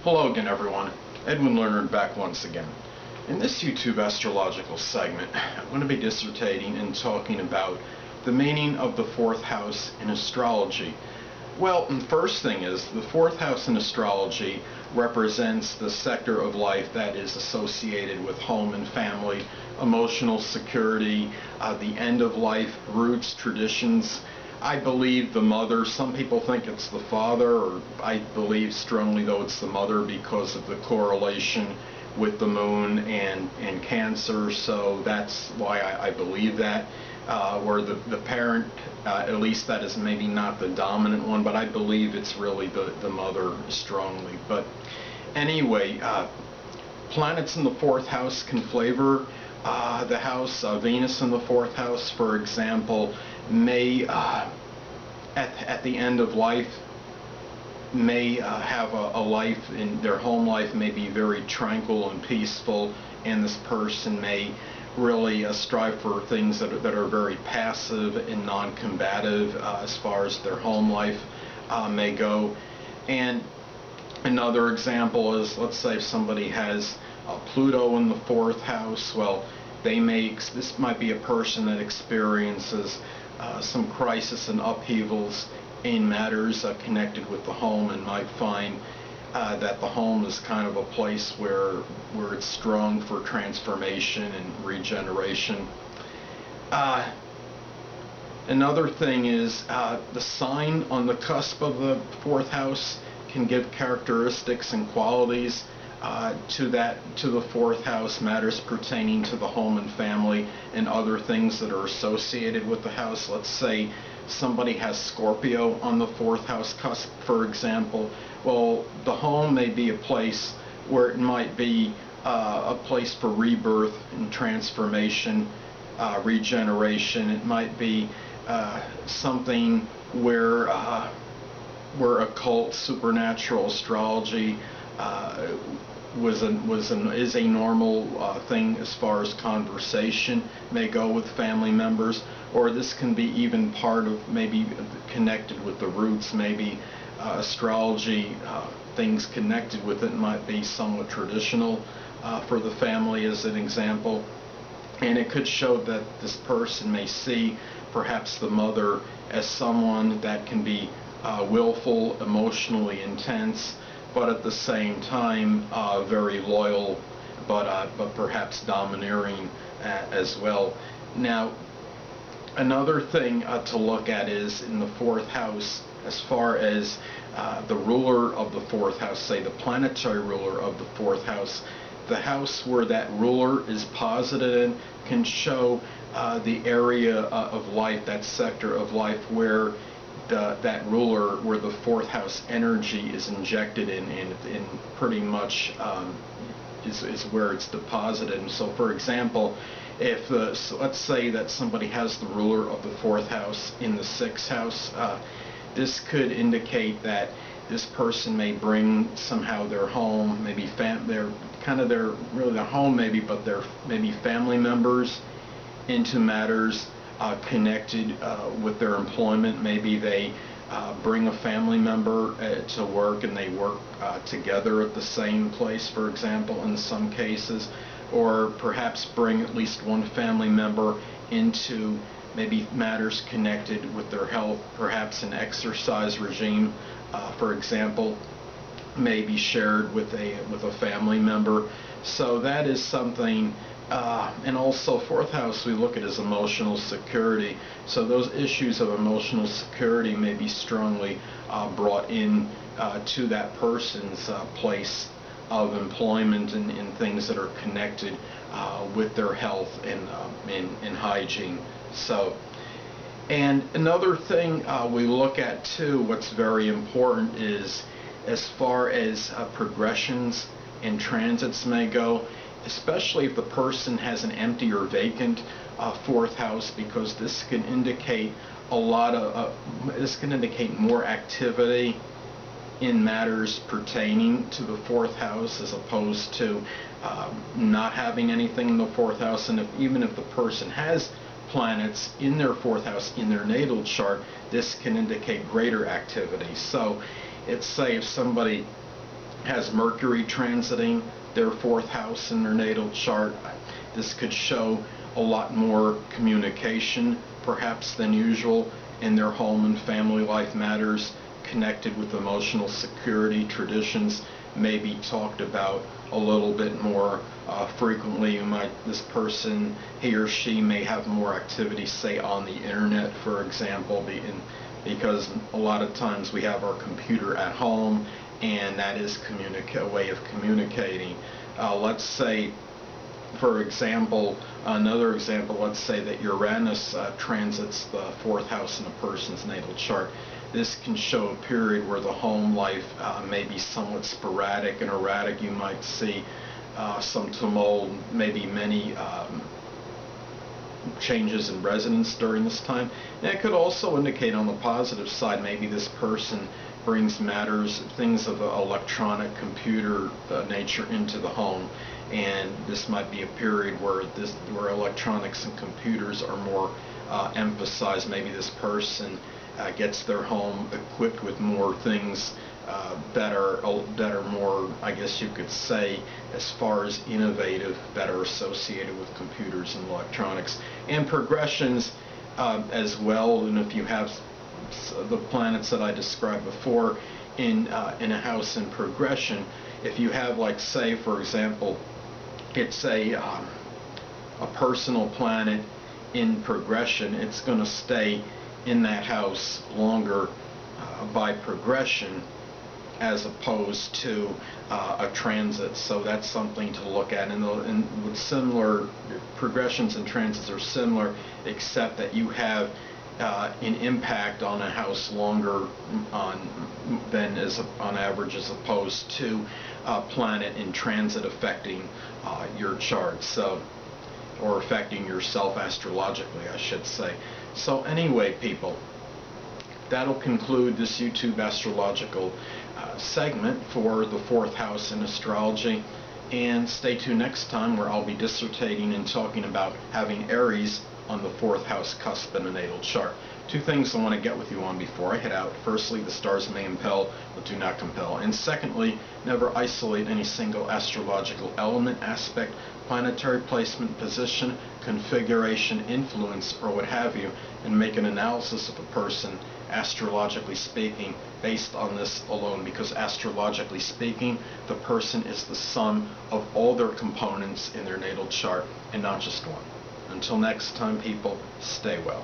Hello again, everyone. Edwin Learnard back once again. In this YouTube astrological segment, I'm going to be dissertating and talking about the meaning of the fourth house in astrology. Well, the first thing is the fourth house in astrology represents the sector of life that is associated with home and family, emotional security, the end of life, roots, traditions. I believe the mother. Some people think it's the father, or I believe strongly though it's the mother because of the correlation with the moon and Cancer, so that's why I believe that. Or the parent, at least that is maybe not the dominant one, but I believe it's really the mother strongly. But anyway, planets in the fourth house can flavor the house. Venus in the fourth house, for example, may at the end of life may have a life in their home life may be very tranquil and peaceful, and this person may really strive for things that are very passive and non-combative as far as their home life may go. And another example is, let's say somebody has Pluto in the fourth house. Well, this might be a person that experiences some crisis and upheavals in matters connected with the home, and might find that the home is kind of a place where it's strong for transformation and regeneration. Another thing is the sign on the cusp of the fourth house can give characteristics and qualities to the fourth house, matters pertaining to the home and family and other things that are associated with the house. Let's say somebody has Scorpio on the fourth house cusp, for example. Well, the home may be a place where it might be a place for rebirth and transformation, regeneration. It might be something where occult, supernatural astrology is a normal thing as far as conversation may go with family members. Or this can be even part of, maybe connected with the roots, maybe astrology, things connected with it might be somewhat traditional for the family, as an example. And it could show that this person may see perhaps the mother as someone that can be willful, emotionally intense, but at the same time very loyal, but perhaps domineering as well. Now, another thing to look at is in the fourth house, as far as the ruler of the fourth house, say the planetary ruler of the fourth house, the house where that ruler is posited in can show the area of life, that sector of life where that ruler, where the fourth house energy is injected in pretty much is where it's deposited. And so, for example, if let's say that somebody has the ruler of the fourth house in the sixth house, this could indicate that this person may bring somehow their home, maybe their home maybe, but their maybe family members into matters connected with their employment. Maybe they bring a family member to work and they work together at the same place, for example, in some cases. Or perhaps bring at least one family member into maybe matters connected with their health, perhaps an exercise regime, for example, may be shared with a family member. So that is something. And also, fourth house we look at as emotional security. So those issues of emotional security may be strongly brought in to that person's place of employment and things that are connected with their health and hygiene. So, and another thing we look at too, what's very important, is as far as progressions and transits may go, especially if the person has an empty or vacant fourth house, because this can indicate this can indicate more activity in matters pertaining to the fourth house, as opposed to not having anything in the fourth house. And even if the person has planets in their fourth house in their natal chart, this can indicate greater activity. So it's say if somebody has Mercury transiting their fourth house in their natal chart, this could show a lot more communication perhaps than usual in their home and family life matters connected with emotional security. Traditions may be talked about a little bit more frequently. This person, he or she, may have more activity, say on the internet, for example, because a lot of times we have our computer at home, and that is a way of communicating. Let's say, for example, another example, let's say that Uranus transits the fourth house in a person's natal chart. This can show a period where the home life may be somewhat sporadic and erratic. You might see some tumult, maybe many changes in residence during this time. And it could also indicate on the positive side, maybe this person brings things of electronic computer nature into the home, and this might be a period where electronics and computers are more emphasized. Maybe this person gets their home equipped with more things that are more, I guess you could say, as far as innovative, that are associated with computers and electronics, and progressions as well. And if you have the planets that I described before in a house in progression, if you have, like, say, for example, it's a personal planet in progression, it's going to stay in that house longer by progression as opposed to a transit. So that's something to look at. And with similar progressions and transits are similar, except that you have an impact on a house longer than on average, as opposed to a planet in transit affecting your chart, or affecting yourself astrologically, I should say. So anyway, people, that'll conclude this YouTube astrological segment for the fourth house in astrology. And stay tuned next time, where I'll be dissertating and talking about having Aries on the fourth house cusp in a natal chart. Two things I want to get with you on before I head out. Firstly, the stars may impel, but do not compel. And secondly, never isolate any single astrological element, aspect, planetary placement, position, configuration, influence, or what have you, and make an analysis of a person, astrologically speaking, based on this alone, because astrologically speaking, the person is the sum of all their components in their natal chart, and not just one. Until next time, people, stay well.